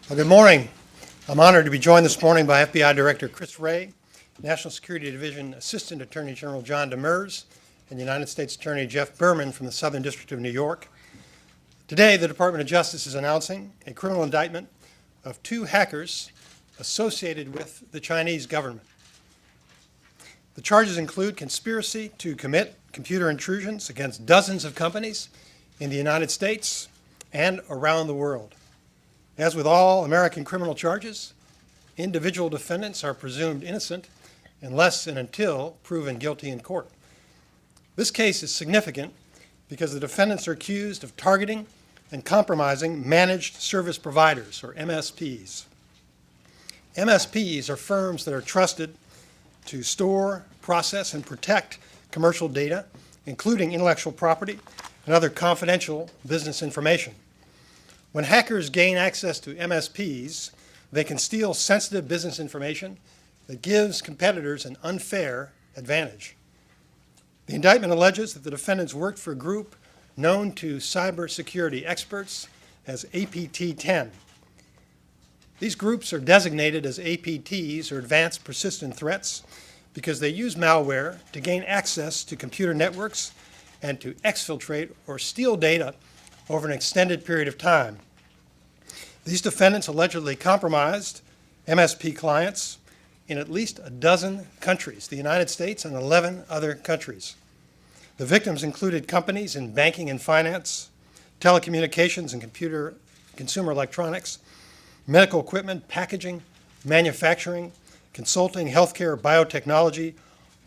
Well, good morning. I'm honored to be joined this morning by FBI Director Chris Wray, National Security Division Assistant Attorney General John Demers, and United States Attorney Geoffrey Berman from the Southern District of New York. Today, the Department of Justice is announcing a criminal indictment of 2 hackers associated with the Chinese government. The charges include conspiracy to commit computer intrusions against dozens of companies in the United States and around the world. As with all American criminal charges, individual defendants are presumed innocent unless and until proven guilty in court. This case is significant because the defendants are accused of targeting and compromising managed service providers, or MSPs. MSPs are firms that are trusted to store, process, and protect commercial data, including intellectual property and other confidential business information. When hackers gain access to MSPs, they can steal sensitive business information that gives competitors an unfair advantage. The indictment alleges that the defendants worked for a group known to cybersecurity experts as APT-10. These groups are designated as APTs, or Advanced Persistent Threats, because they use malware to gain access to computer networks and to exfiltrate or steal data over an extended period of time. These defendants allegedly compromised MSP clients in at least a dozen countries, the United States and 11 other countries. The victims included companies in banking and finance, telecommunications and consumer electronics, medical equipment, packaging, manufacturing, consulting, healthcare, biotechnology,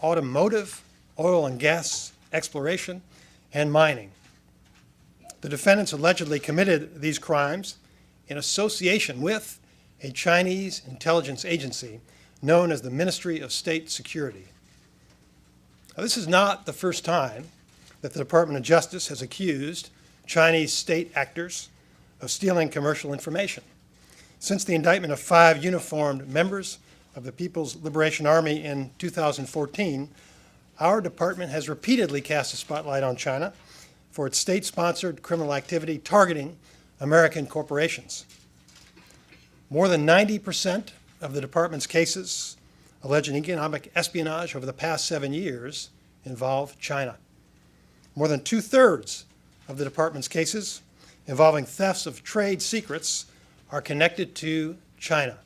automotive, oil and gas exploration, and mining. The defendants allegedly committed these crimes in association with a Chinese intelligence agency known as the Ministry of State Security. Now, this is not the first time that the Department of Justice has accused Chinese state actors of stealing commercial information. Since the indictment of 5 uniformed members of the People's Liberation Army in 2014, our department has repeatedly cast a spotlight on China for its state-sponsored criminal activity targeting American corporations. More than 90% of the department's cases alleging economic espionage over the past 7 years involve China. More than 2/3 of the department's cases involving thefts of trade secrets are connected to China.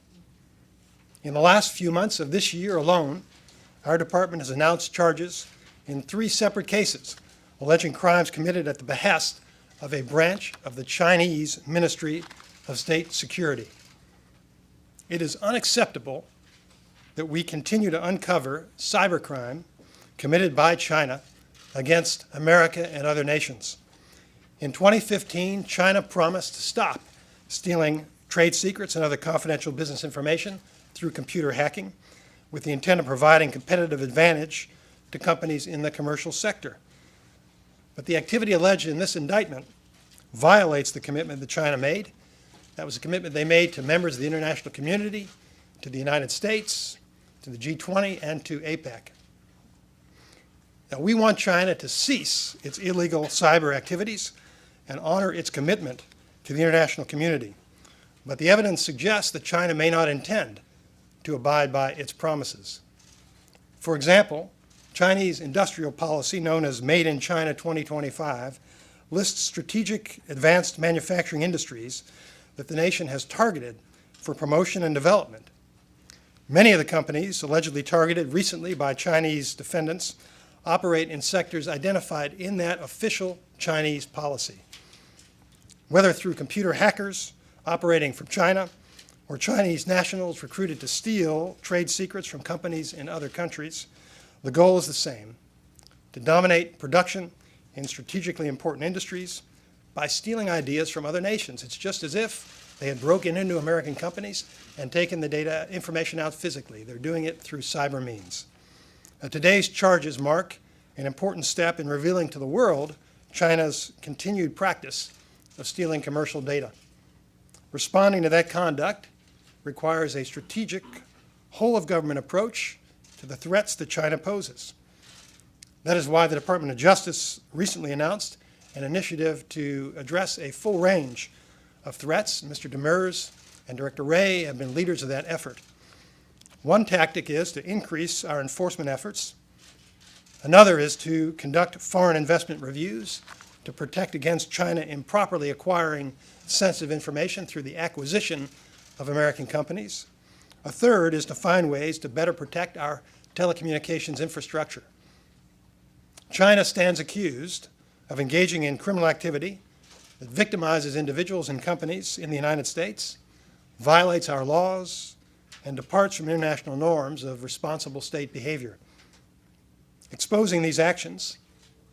In the last few months of this year alone, our department has announced charges in 3 separate cases alleging crimes committed at the behest of a branch of the Chinese Ministry of State Security. It is unacceptable that we continue to uncover cybercrime committed by China against America and other nations. In 2015, China promised to stop stealing trade secrets and other confidential business information through computer hacking with the intent of providing competitive advantage to companies in the commercial sector. But the activity alleged in this indictment violates the commitment that China made. That was a commitment they made to members of the international community, to the United States, to the G20, and to APEC. Now, we want China to cease its illegal cyber activities and honor its commitment to the international community. But the evidence suggests that China may not intend to abide by its promises. For example, Chinese industrial policy, known as Made in China 2025, lists strategic advanced manufacturing industries that the nation has targeted for promotion and development. Many of the companies allegedly targeted recently by Chinese defendants operate in sectors identified in that official Chinese policy. Whether through computer hackers operating from China or Chinese nationals recruited to steal trade secrets from companies in other countries, the goal is the same: to dominate production in strategically important industries by stealing ideas from other nations. It's just as if they had broken into American companies and taken the data information out physically. They're doing it through cyber means. Today's charges mark an important step in revealing to the world China's continued practice of stealing commercial data. Responding to that conduct requires a strategic, whole-of-government approach to the threats that China poses. That is why the Department of Justice recently announced an initiative to address a full range of threats. Mr. Demers and Director Wray have been leaders of that effort. One tactic is to increase our enforcement efforts. Another is to conduct foreign investment reviews to protect against China improperly acquiring sensitive information through the acquisition of American companies. A third is to find ways to better protect our telecommunications infrastructure. China stands accused of engaging in criminal activity that victimizes individuals and companies in the United States, violates our laws, and departs from international norms of responsible state behavior. Exposing these actions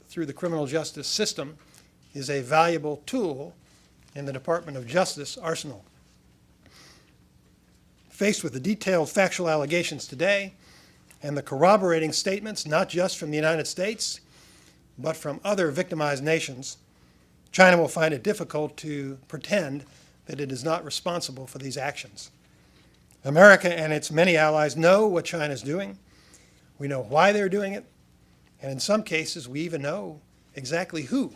through the criminal justice system is a valuable tool in the Department of Justice arsenal. Faced with the detailed factual allegations today and the corroborating statements not just from the United States, but from other victimized nations, China will find it difficult to pretend that it is not responsible for these actions. America and its many allies know what China is doing. We know why they're doing it. And in some cases, we even know exactly who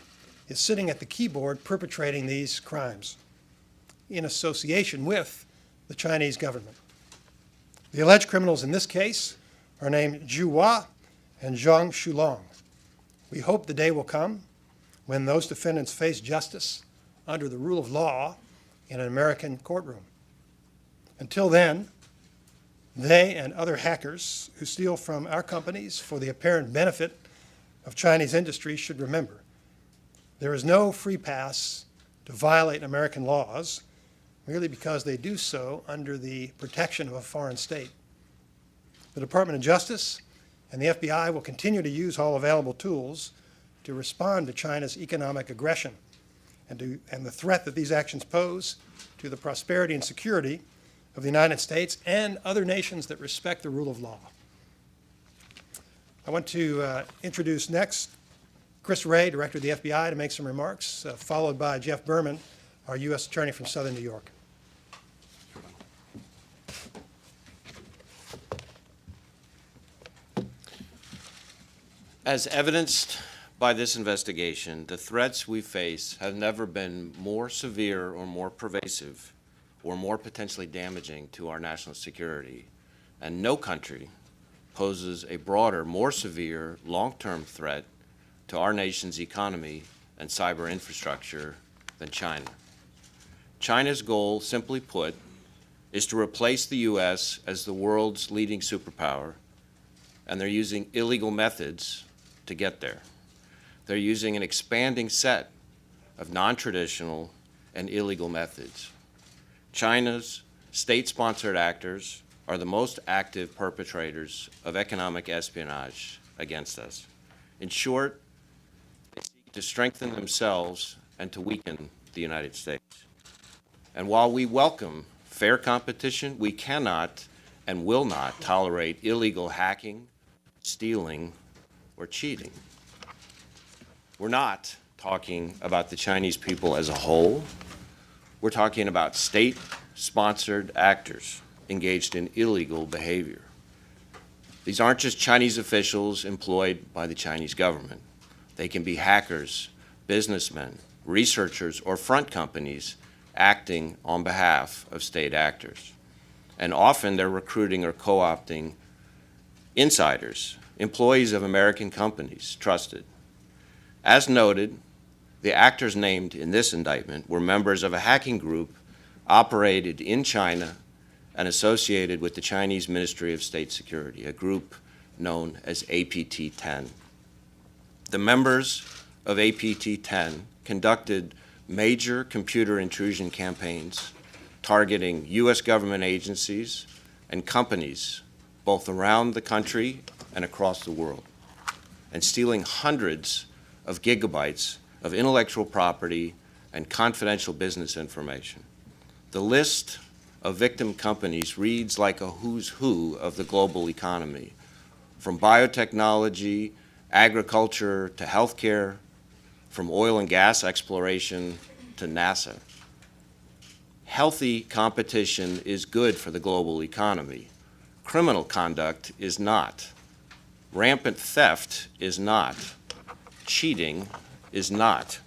is sitting at the keyboard perpetrating these crimes in association with the Chinese government. The alleged criminals in this case are named Zhu Hua and Zhang Shulong. We hope the day will come when those defendants face justice under the rule of law in an American courtroom. Until then, they and other hackers who steal from our companies for the apparent benefit of Chinese industry should remember there is no free pass to violate American laws merely because they do so under the protection of a foreign state. The Department of Justice and the FBI will continue to use all available tools to respond to China's economic aggression and the threat that these actions pose to the prosperity and security of the United States and other nations that respect the rule of law. I want to introduce next Chris Wray, Director of the FBI, to make some remarks, followed by Jeff Berman, our U.S. Attorney from Southern New York. As evidenced by this investigation, the threats we face have never been more severe or more pervasive or more potentially damaging to our national security. And no country poses a broader, more severe, long-term threat to our nation's economy and cyber infrastructure than China. China's goal, simply put, is to replace the U.S. as the world's leading superpower, and they're using illegal methods to get there. They're using an expanding set of non-traditional and illegal methods. China's state-sponsored actors are the most active perpetrators of economic espionage against us. In short, they seek to strengthen themselves and to weaken the United States. And while we welcome fair competition, we cannot and will not tolerate illegal hacking, stealing, or cheating. We're not talking about the Chinese people as a whole. We're talking about state-sponsored actors engaged in illegal behavior. These aren't just Chinese officials employed by the Chinese government. They can be hackers, businessmen, researchers, or front companies acting on behalf of state actors. And often they're recruiting or co-opting insiders, employees of American companies, trusted. As noted, the actors named in this indictment were members of a hacking group operated in China and associated with the Chinese Ministry of State Security, a group known as APT-10. The members of APT-10 conducted major computer intrusion campaigns targeting U.S. government agencies and companies both around the country and across the world, and stealing hundreds of gigabytes of intellectual property and confidential business information. The list of victim companies reads like a who's who of the global economy, from biotechnology, agriculture to healthcare, from oil and gas exploration to NASA. Healthy competition is good for the global economy. Criminal conduct is not. Rampant theft is not. Cheating is not.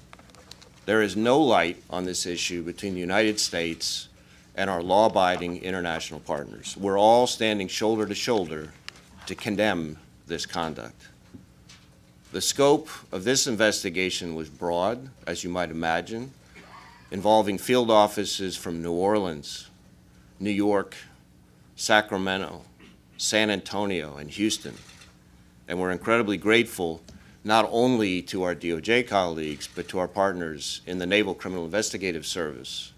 There is no light on this issue between the United States and our law-abiding international partners. We're all standing shoulder to shoulder to condemn this conduct. The scope of this investigation was broad, as you might imagine, involving field offices from New Orleans, New York, Sacramento, San Antonio, and Houston. And we're incredibly grateful not only to our DOJ colleagues, but to our partners in the Naval Criminal Investigative Service,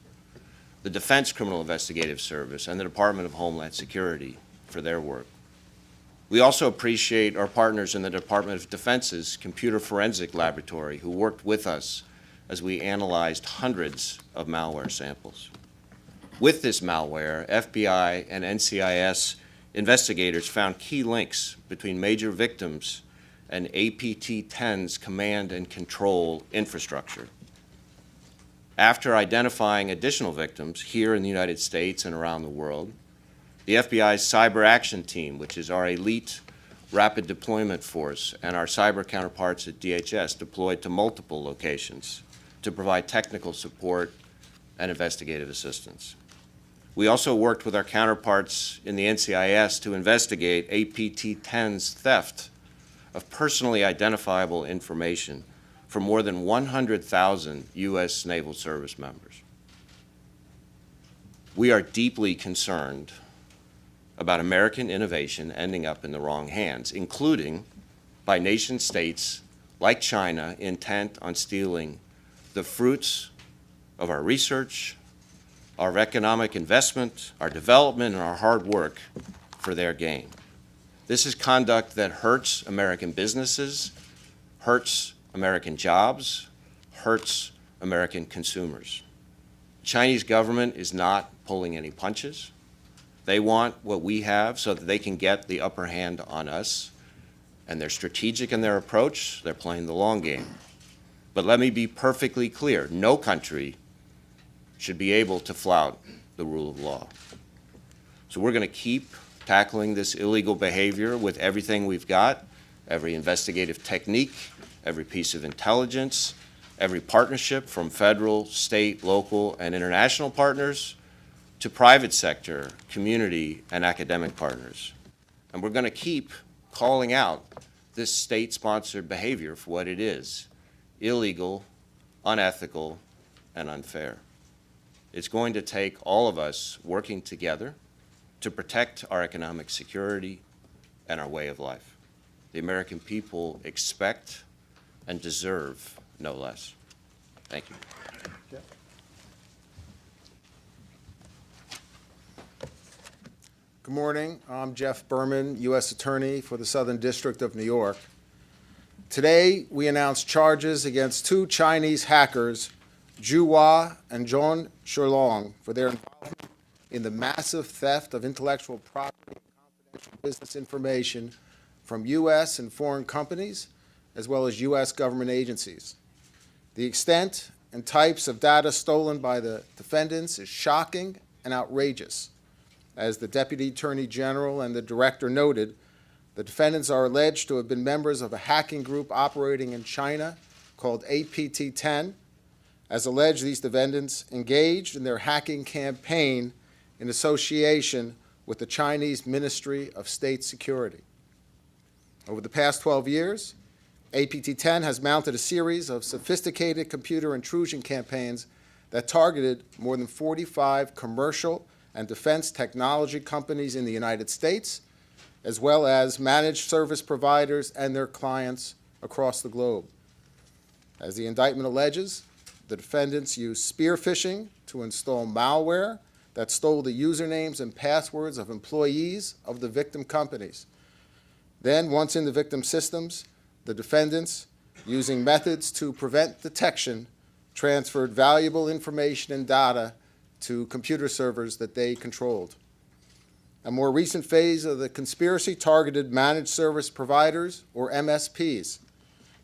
the Defense Criminal Investigative Service, and the Department of Homeland Security for their work. We also appreciate our partners in the Department of Defense's Computer Forensic Laboratory, who worked with us as we analyzed hundreds of malware samples. With this malware, FBI and NCIS investigators found key links between major victims and APT-10's command and control infrastructure. After identifying additional victims here in the United States and around the world, the FBI's Cyber Action Team, which is our elite rapid deployment force, and our cyber counterparts at DHS deployed to multiple locations to provide technical support and investigative assistance. We also worked with our counterparts in the NCIS to investigate APT-10's theft of personally identifiable information for more than 100,000 U.S. Naval Service members. We are deeply concerned about American innovation ending up in the wrong hands, including by nation states like China intent on stealing the fruits of our research, our economic investment, our development, and our hard work for their gain. This is conduct that hurts American businesses, hurts American jobs, hurts American consumers. The Chinese government is not pulling any punches. They want what we have so that they can get the upper hand on us, and they're strategic in their approach. They're playing the long game. But let me be perfectly clear. No country should be able to flout the rule of law. So we're going to keep tackling this illegal behavior with everything we've got, every investigative technique, every piece of intelligence, every partnership from federal, state, local, and international partners to private sector, community, and academic partners. And we're going to keep calling out this state-sponsored behavior for what it is: illegal, unethical, and unfair. It's going to take all of us working together to protect our economic security and our way of life. The American people expect and deserve no less. Thank you. Good morning. I'm Jeff Berman, U.S. Attorney for the Southern District of New York. Today, we announced charges against two Chinese hackers, Zhu Hua and Zhong Shilong, for their involvement in the massive theft of intellectual property and confidential business information from U.S. and foreign companies, as well as U.S. government agencies. The extent and types of data stolen by the defendants is shocking and outrageous. As the Deputy Attorney General and the Director noted, the defendants are alleged to have been members of a hacking group operating in China called APT-10. As alleged, these defendants engaged in their hacking campaign in association with the Chinese Ministry of State Security. Over the past 12 years, APT-10 has mounted a series of sophisticated computer intrusion campaigns that targeted more than 45 commercial and defense technology companies in the United States, as well as managed service providers and their clients across the globe. As the indictment alleges, the defendants used spear phishing to install malware that stole the usernames and passwords of employees of the victim companies. Then, once in the victim systems, the defendants, using methods to prevent detection, transferred valuable information and data to computer servers that they controlled. A more recent phase of the conspiracy targeted managed service providers, or MSPs.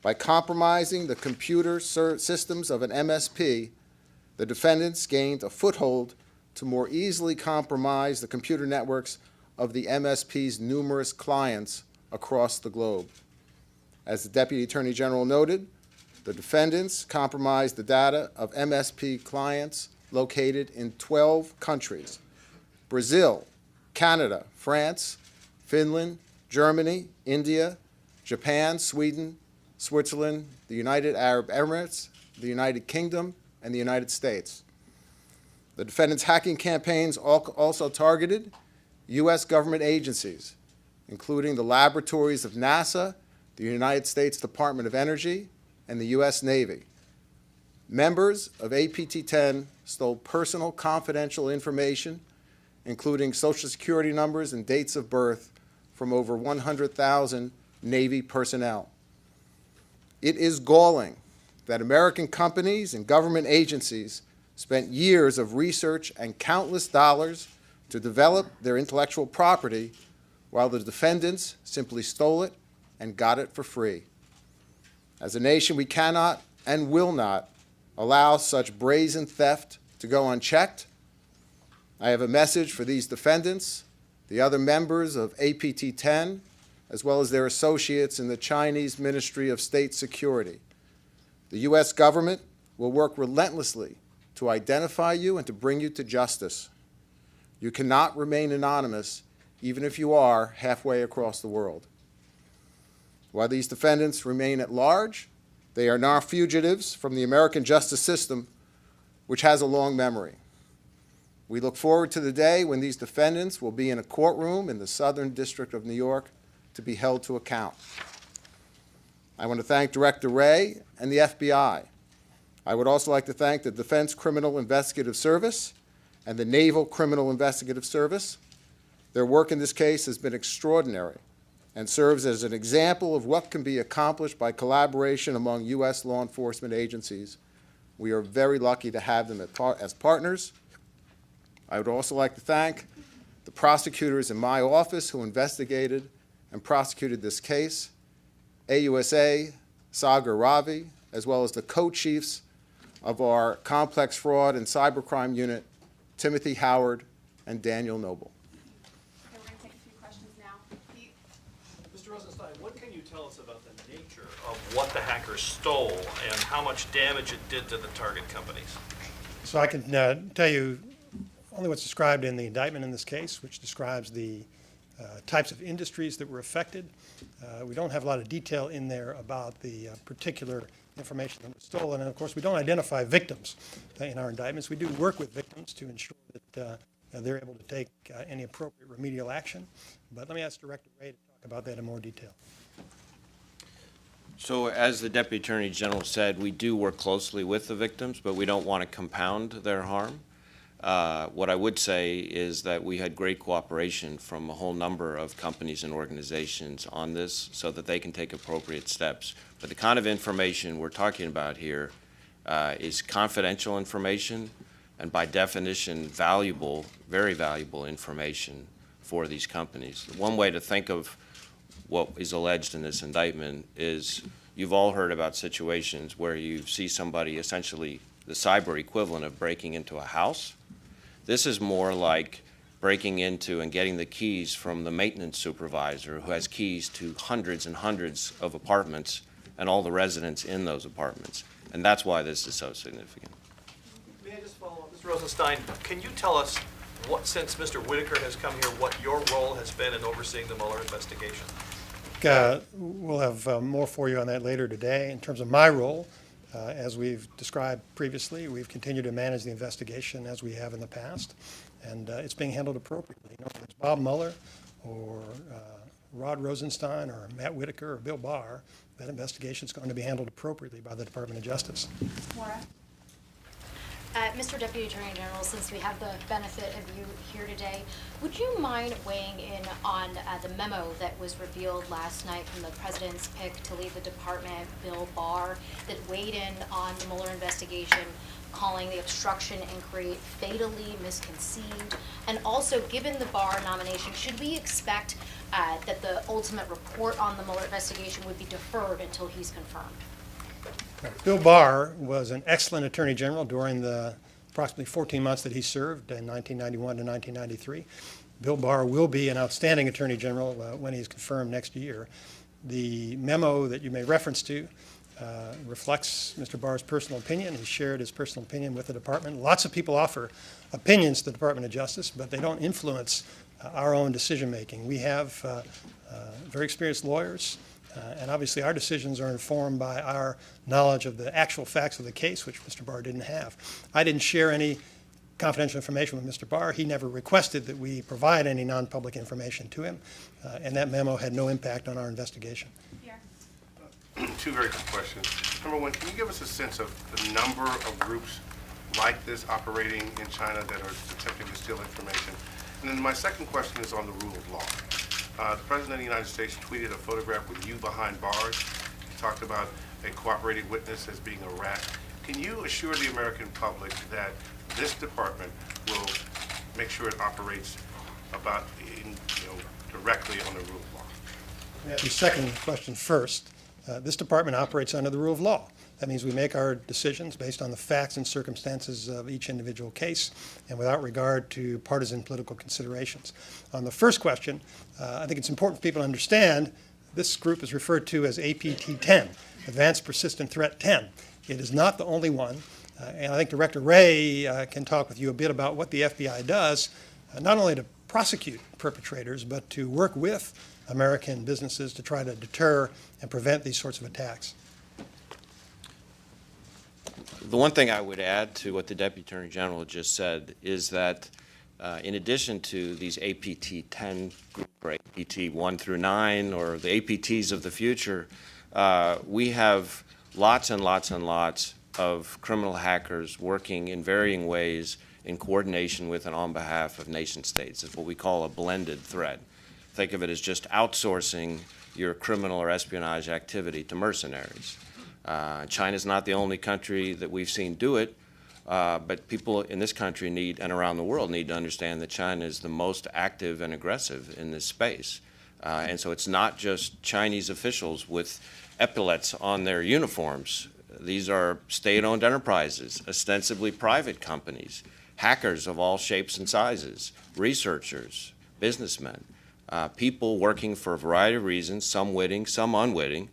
By compromising the computer systems of an MSP, the defendants gained a foothold to more easily compromise the computer networks of the MSP's numerous clients across the globe. As the Deputy Attorney General noted, the defendants compromised the data of MSP clients located in 12 countries: Brazil, Canada, France, Finland, Germany, India, Japan, Sweden, Switzerland, the United Arab Emirates, the United Kingdom, and the United States. The defendant's hacking campaigns also targeted U.S. government agencies, including the laboratories of NASA, the United States Department of Energy, and the U.S. Navy. Members of APT-10 stole personal confidential information, including Social Security numbers and dates of birth, from over 100,000 Navy personnel. It is galling that American companies and government agencies spent years of research and countless dollars to develop their intellectual property, while the defendants simply stole it and got it for free. As a nation, we cannot and will not allow such brazen theft to go unchecked. I have a message for these defendants, the other members of APT-10, as well as their associates in the Chinese Ministry of State Security. The U.S. government will work relentlessly to identify you and to bring you to justice. You cannot remain anonymous, even if you are halfway across the world. While these defendants remain at large, they are now fugitives from the American justice system, which has a long memory. We look forward to the day when these defendants will be in a courtroom in the Southern District of New York to be held to account. I want to thank Director Wray and the FBI. I would also like to thank the Defense Criminal Investigative Service and the Naval Criminal Investigative Service. Their work in this case has been extraordinary and serves as an example of what can be accomplished by collaboration among U.S. law enforcement agencies. We are very lucky to have them as partners. I would also like to thank the prosecutors in my office who investigated and prosecuted this case, AUSA, Sagar Ravi, as well as the co-chiefs of our complex fraud and cybercrime unit, Timothy Howard and Daniel Noble. Okay, we're going to take a few questions now. Pete? Mr. Rosenstein, what can you tell us about the nature of what the hackers stole and how much damage it did to the target companies? So I can tell you only what's described in the indictment in this case, which describes the types of industries that were affected. We don't have a lot of detail in there about the particular information that was stolen. And of course, we don't identify victims in our indictments. We do work with victims to ensure that they're able to take any appropriate remedial action. But let me ask Director Wray to talk about that in more detail. So as the Deputy Attorney General said, we do work closely with the victims, but we don't want to compound their harm. What I would say is that we had great cooperation from a whole number of companies and organizations on this so that they can take appropriate steps. But the kind of information we're talking about here is confidential information and by definition valuable, very valuable information for these companies. One way to think of what is alleged in this indictment is you've all heard about situations where you see somebody essentially the cyber equivalent of breaking into a house. This is more like breaking into and getting the keys from the maintenance supervisor who has keys to hundreds and hundreds of apartments and all the residents in those apartments. And that's why this is so significant. May I just follow up? Mr. Rosenstein, can you tell us what, since Mr. Whitaker has come here, what your role has been in overseeing the Mueller investigation? We'll have more for you on that later today. In terms of my role, as we've described previously, we've continued to manage the investigation as we have in the past, and it's being handled appropriately. You know, if it's Bob Mueller or Rod Rosenstein or Matt Whitaker or Bill Barr, that investigation is going to be handled appropriately by the Department of Justice. Maura? Mr. Deputy Attorney General, since we have the benefit of you here today, would you mind weighing in on the memo that was revealed last night from the President's pick to lead the department, Bill Barr, that weighed in on the Mueller investigation, calling the obstruction inquiry fatally misconceived? And also, given the Barr nomination, should we expect that the ultimate report on the Mueller investigation would be deferred until he's confirmed? Bill Barr was an excellent Attorney General during the approximately 14 months that he served in 1991 to 1993. Bill Barr will be an outstanding Attorney General when he's confirmed next year. The memo that you made reference to reflects Mr. Barr's personal opinion. He shared his personal opinion with the department. Lots of people offer opinions to the Department of Justice, but they don't influence our own decision-making. We have very experienced lawyers, and obviously our decisions are informed by our knowledge of the actual facts of the case, which Mr. Barr didn't have. I didn't share any confidential information with Mr. Barr. He never requested that we provide any non-public information to him, and that memo had no impact on our investigation. Two very quick questions. Number one, can you give us a sense of the number of groups like this operating in China that are attempting to steal information? And then my second question is on the rule of law. The President of the United States tweeted a photograph with you behind bars. He talked about a cooperating witness as being a rat. Can you assure the American public that this department will make sure it operates directly on the rule of law? The second question first. This department operates under the rule of law. That means we make our decisions based on the facts and circumstances of each individual case and without regard to partisan political considerations. On the first question, I think it's important for people to understand this group is referred to as APT 10, Advanced Persistent Threat 10. It is not the only one, and I think Director Wray can talk with you a bit about what the FBI does, not only to prosecute perpetrators, but to work with American businesses to try to deter and prevent these sorts of attacks. The one thing I would add to what the Deputy Attorney General just said is that in addition to these APT 10 group, or APT 1 through 9, or the APTs of the future, we have lots and lots and lots of criminal hackers working in varying ways in coordination with and on behalf of nation states. It's what we call a blended threat. Think of it as just outsourcing your criminal or espionage activity to mercenaries. China's not the only country that we've seen do it, but people in this country need, and around the world, need to understand that China is the most active and aggressive in this space. And so it's not just Chinese officials with epaulets on their uniforms. These are state-owned enterprises, ostensibly private companies, hackers of all shapes and sizes, researchers, businessmen. People working for a variety of reasons, some witting, some unwitting,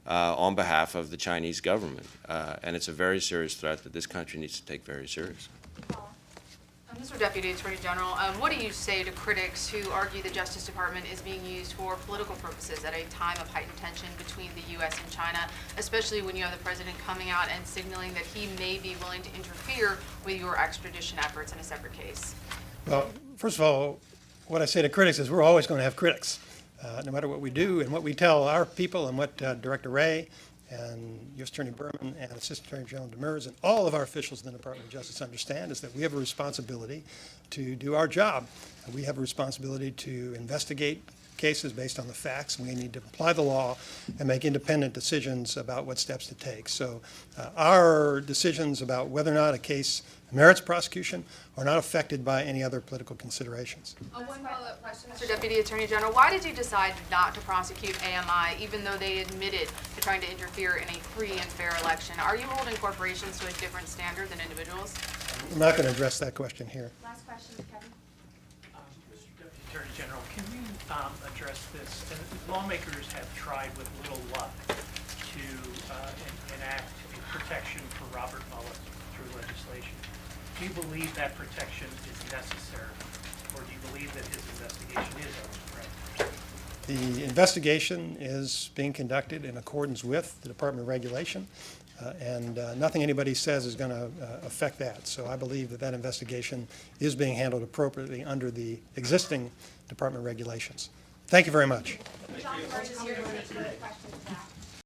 on behalf of the Chinese government. And it's a very serious threat that this country needs to take very seriously. Mr. Deputy Attorney General, what do you say to critics who argue the Justice Department is being used for political purposes at a time of heightened tension between the U.S. and China, especially when you have the President coming out and signaling that he may be willing to interfere with your extradition efforts in a separate case? Well, first of all, what I say to critics is we're always going to have critics, no matter what we do and what we tell our people and what Director Wray and U.S. Attorney Berman and Assistant Attorney General Demers and all of our officials in the Department of Justice understand is that we have a responsibility to do our job. We have a responsibility to investigate cases based on the facts. We need to apply the law and make independent decisions about what steps to take. So our decisions about whether or not a case merits prosecution are not affected by any other political considerations. One follow-up question, Mr. Deputy Attorney General. Why did you decide not to prosecute AMI, even though they admitted to trying to interfere in a free and fair election? Are you holding corporations to a different standard than individuals? I'm not going to address that question here. Last question, Kevin. Mr. Deputy Attorney General, can you address this? And lawmakers have tried with little luck to enact a protection for Robert Mueller through legislation. Do you believe that protection is necessary, or do you believe that his investigation is over? The investigation is being conducted in accordance with the Department of Regulation, and nothing anybody says is going to affect that. So I believe that that investigation is being handled appropriately under the existing Department regulations. Thank you very much. John Demers is here to take further questions now.